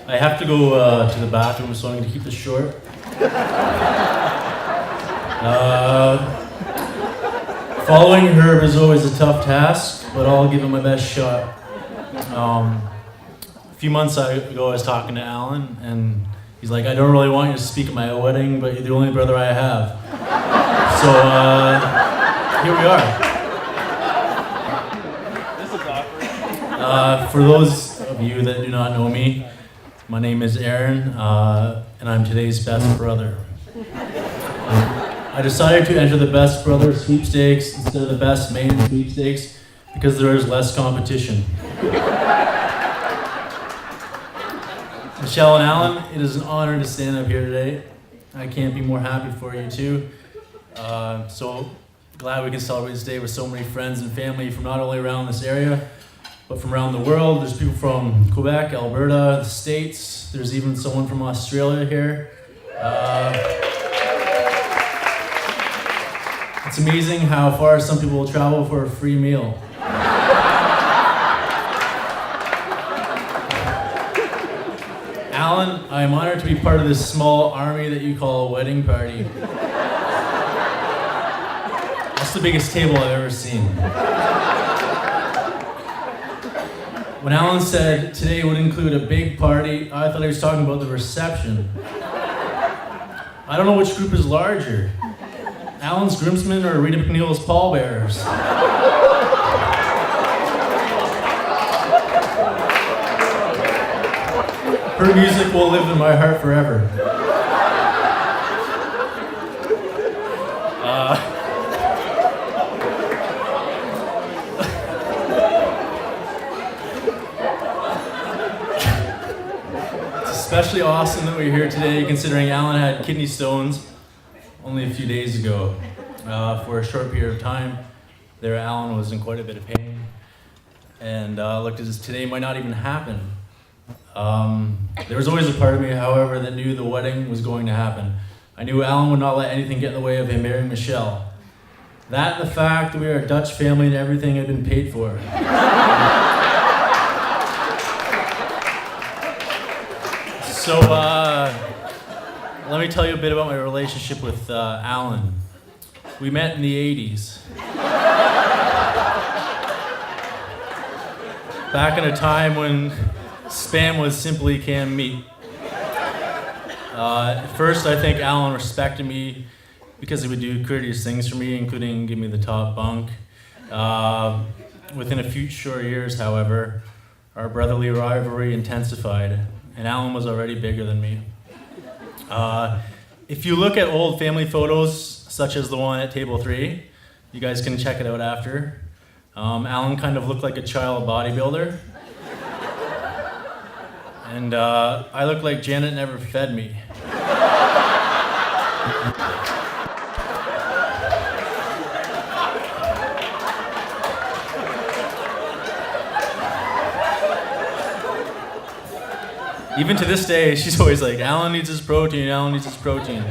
I have to go to the bathroom, so I'm going to keep this short. Following Herb is always a tough task, but I'll give it my best shot. A few months ago, I was talking to Alan, and he's like, I don't really want you to speak at my wedding, but you're the only brother I have. So, here we are. This is awkward. For those of you that do not know me, my name is Aaron, and I'm today's best brother. I decided to enter the best brother sweepstakes instead of the best maiden sweepstakes because there is less competition. Michelle and Alan, it is an honor to stand up here today. I can't be more happy for you too. So glad we can celebrate this day with so many friends and family from not only around this area, but from around the world. There's people from Quebec, Alberta, the States. There's even someone from Australia here. It's amazing how far some people will travel for a free meal. Alan, I am honored to be part of this small army that you call a wedding party. That's the biggest table I've ever seen. When Alan said today would include a big party, I thought he was talking about the reception. I don't know which group is larger, Alan's groomsmen or Rita McNeil's pallbearers. Her music will live in my heart forever. Especially awesome that we're here today, considering Alan had kidney stones only a few days ago. For a short period of time, there Alan was in quite a bit of pain, and looked as today might not even happen. There was always a part of me, however, that knew the wedding was going to happen. I knew Alan would not let anything get in the way of him marrying Michelle. That and the fact that we are a Dutch family and everything had been paid for. So, let me tell you a bit about my relationship with Alan. We met in the 80s. Back in a time when Spam was simply canned meat. At first, I think Alan respected me because he would do courteous things for me, including give me the top bunk. Within a few short years, however, our brotherly rivalry intensified, and Alan was already bigger than me. If you look at old family photos, such as the one at table 3, you guys can check it out after. Alan kind of looked like a child bodybuilder. And I look like Janet never fed me. Even to this day, she's always like, Alan needs his protein, Alan needs his protein.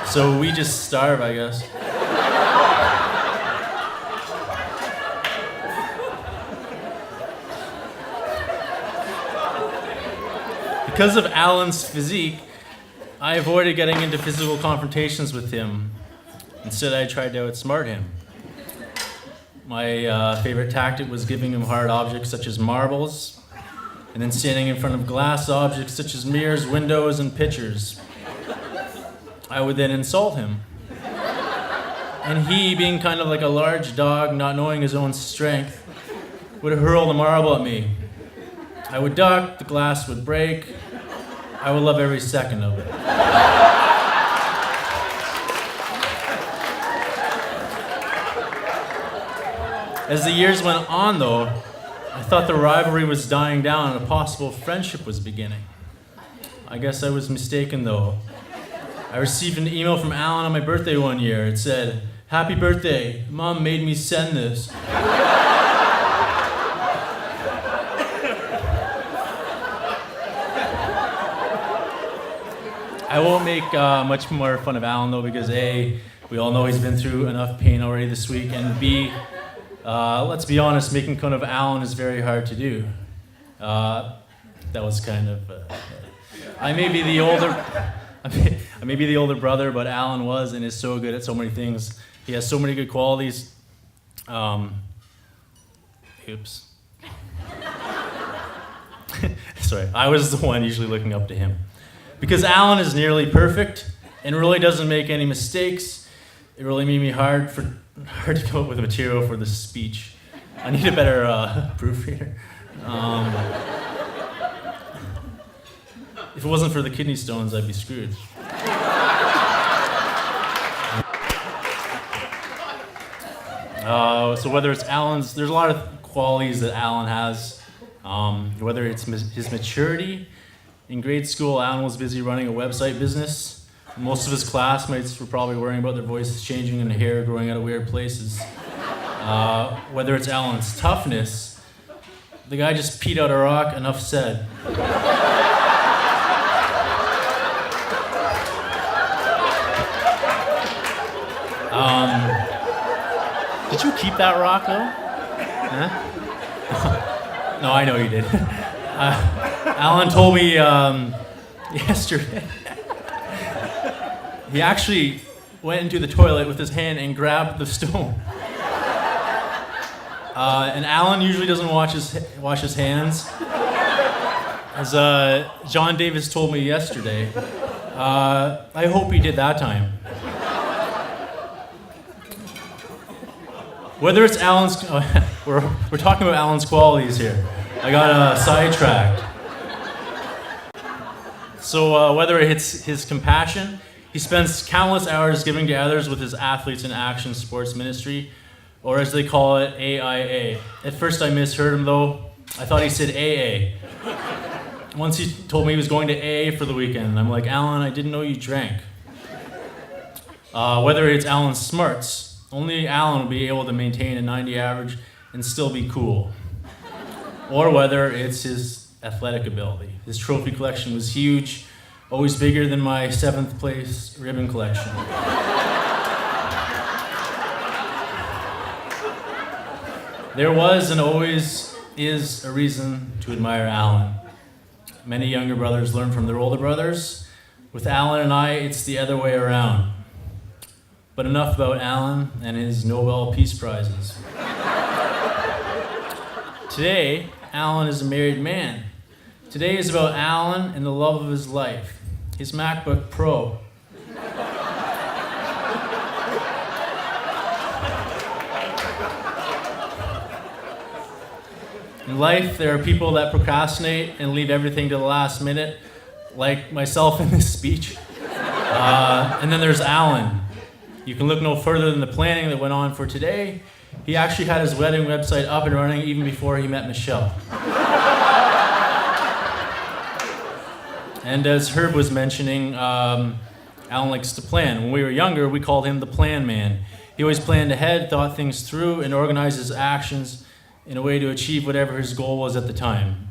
So we just starve, I guess. Because of Alan's physique, I avoided getting into physical confrontations with him. Instead, I tried to outsmart him. My favorite tactic was giving him hard objects such as marbles, and then standing in front of glass objects such as mirrors, windows, and pictures. I would then insult him. And he, being kind of like a large dog, not knowing his own strength, would hurl the marble at me. I would duck, the glass would break. I would love every second of it. As the years went on, though, I thought the rivalry was dying down and a possible friendship was beginning. I guess I was mistaken, though. I received an email from Alan on my birthday one year. It said, "Happy birthday, Mom made me send this." I won't make much more fun of Alan, though, because A, we all know he's been through enough pain already this week, and B, let's be honest, making fun of Alan is very hard to do. That was kind of. I may be the older. I may be the older brother, but Alan was and is so good at so many things. He has so many good qualities. Oops. Sorry, I was the one usually looking up to him. Because Alan is nearly perfect and really doesn't make any mistakes, it really made me hard to come up with material for this speech. I need a better proofreader. If it wasn't for the kidney stones, I'd be screwed. So whether it's Alan's, there's a lot of qualities that Alan has. Whether it's his maturity. In grade school, Alan was busy running a website business. Most of his classmates were probably worrying about their voices changing and hair growing out of weird places. Whether it's Alan's toughness, the guy just peed out a rock, enough said. Did you keep that rock though? Huh? No, I know you did. Alan told me yesterday. He actually went into the toilet with his hand and grabbed the stone. And Alan usually doesn't wash his hands. As John Davis told me yesterday. I hope he did that time. Whether it's Alan's, we're talking about Alan's qualities here. I got sidetracked. So whether it's his compassion, he spends countless hours giving to others with his Athletes in Action Sports Ministry, or as they call it, AIA. At first I misheard him though. I thought he said AA. Once he told me he was going to AA for the weekend. I'm like, Alan, I didn't know you drank. Whether it's Alan's smarts, only Alan will be able to maintain a 90 average and still be cool. Or whether it's his athletic ability. His trophy collection was huge, always bigger than my 7th place ribbon collection. There was and always is a reason to admire Alan. Many younger brothers learn from their older brothers. With Alan and I, it's the other way around. But enough about Alan and his Nobel Peace Prizes. Today, Alan is a married man. Today is about Alan and the love of his life, his MacBook Pro. In life, there are people that procrastinate and leave everything to the last minute, like myself in this speech. And then there's Alan. You can look no further than the planning that went on for today. He actually had his wedding website up and running even before he met Michelle. And as Herb was mentioning, Alan likes to plan. When we were younger, we called him the Plan Man. He always planned ahead, thought things through, and organized his actions in a way to achieve whatever his goal was at the time.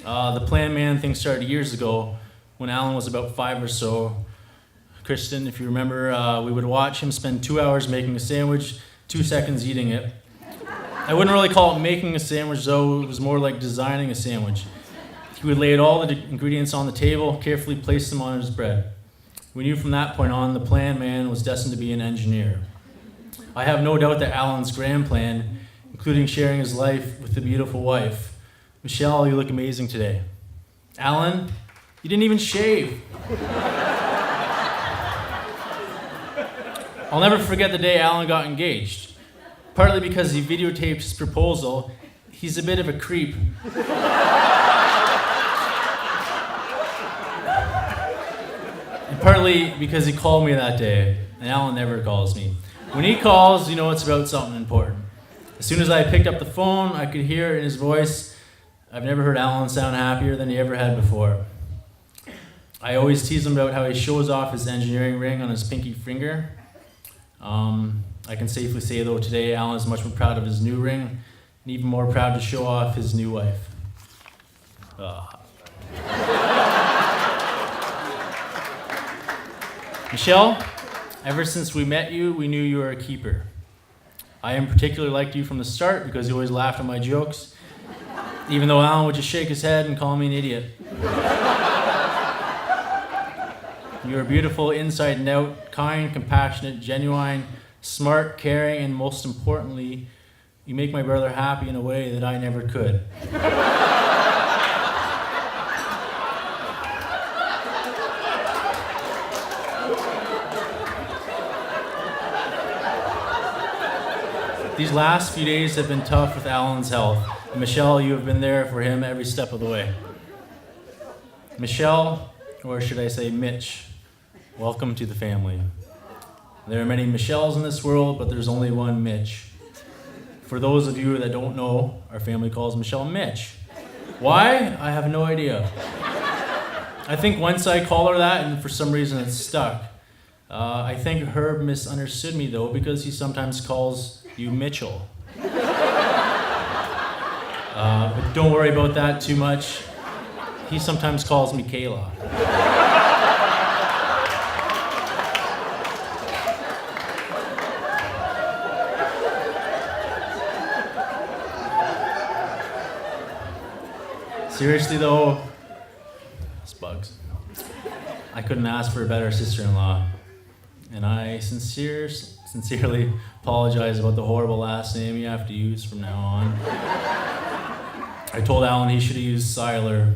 The Plan Man thing started years ago when Alan was about 5 or so. Kristen, if you remember, we would watch him spend 2 hours making a sandwich, 2 seconds eating it. I wouldn't really call it making a sandwich though, it was more like designing a sandwich. He would lay all the ingredients on the table, carefully place them on his bread. We knew from that point on the Plan Man was destined to be an engineer. I have no doubt that Alan's grand plan, including sharing his life with a beautiful wife. Michelle, you look amazing today. Alan, you didn't even shave. I'll never forget the day Alan got engaged. Partly because he videotaped his proposal, he's a bit of a creep. And partly because he called me that day, and Alan never calls me. When he calls, you know it's about something important. As soon as I picked up the phone, I could hear in his voice, I've never heard Alan sound happier than he ever had before. I always tease him about how he shows off his engineering ring on his pinky finger. I can safely say though today Alan is much more proud of his new ring and even more proud to show off his new wife. Michelle, ever since we met you, we knew you were a keeper. I in particular liked you from the start because you always laughed at my jokes. Even though Alan would just shake his head and call me an idiot. You are beautiful inside and out, kind, compassionate, genuine, smart, caring, and most importantly, you make my brother happy in a way that I never could. These last few days have been tough with Alan's health. And Michelle, you have been there for him every step of the way. Michelle, or should I say Mitch, welcome to the family. There are many Michelles in this world, but there's only one Mitch. For those of you that don't know, our family calls Michelle Mitch. Why? I have no idea. I think once I call her that, and for some reason it's stuck. I think Herb misunderstood me though, because he sometimes calls you Mitchell. But don't worry about that too much. He sometimes calls me Kayla. Seriously though, it's bugs. I couldn't ask for a better sister-in-law. And I sincerely apologize about the horrible last name you have to use from now on. I told Alan he should have used Seiler.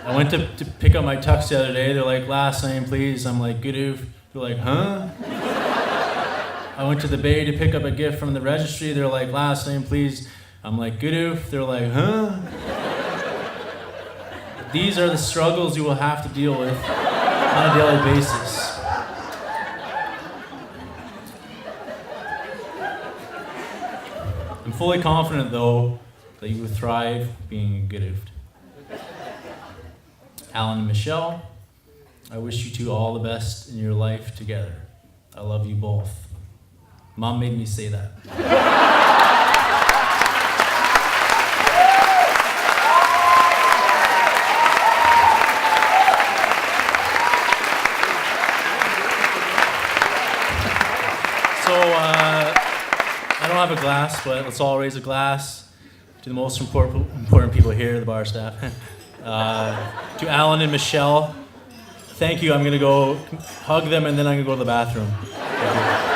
I went to pick up my tux the other day. They're like, last name please. I'm like, Goodoof. They're like, huh? I went to the Bay to pick up a gift from the registry. They're like, last name please. I'm like, Goodoof. They're like, huh? These are the struggles you will have to deal with on a daily basis. I'm fully confident, though, that you will thrive being a Goodoof. Alan and Michelle, I wish you two all the best in your life together. I love you both. Mom made me say that. I don't have a glass, but let's all raise a glass to the most important people here, the bar staff. To Alan and Michelle, thank you. I'm going to go hug them and then I'm going to go to the bathroom. Thank you.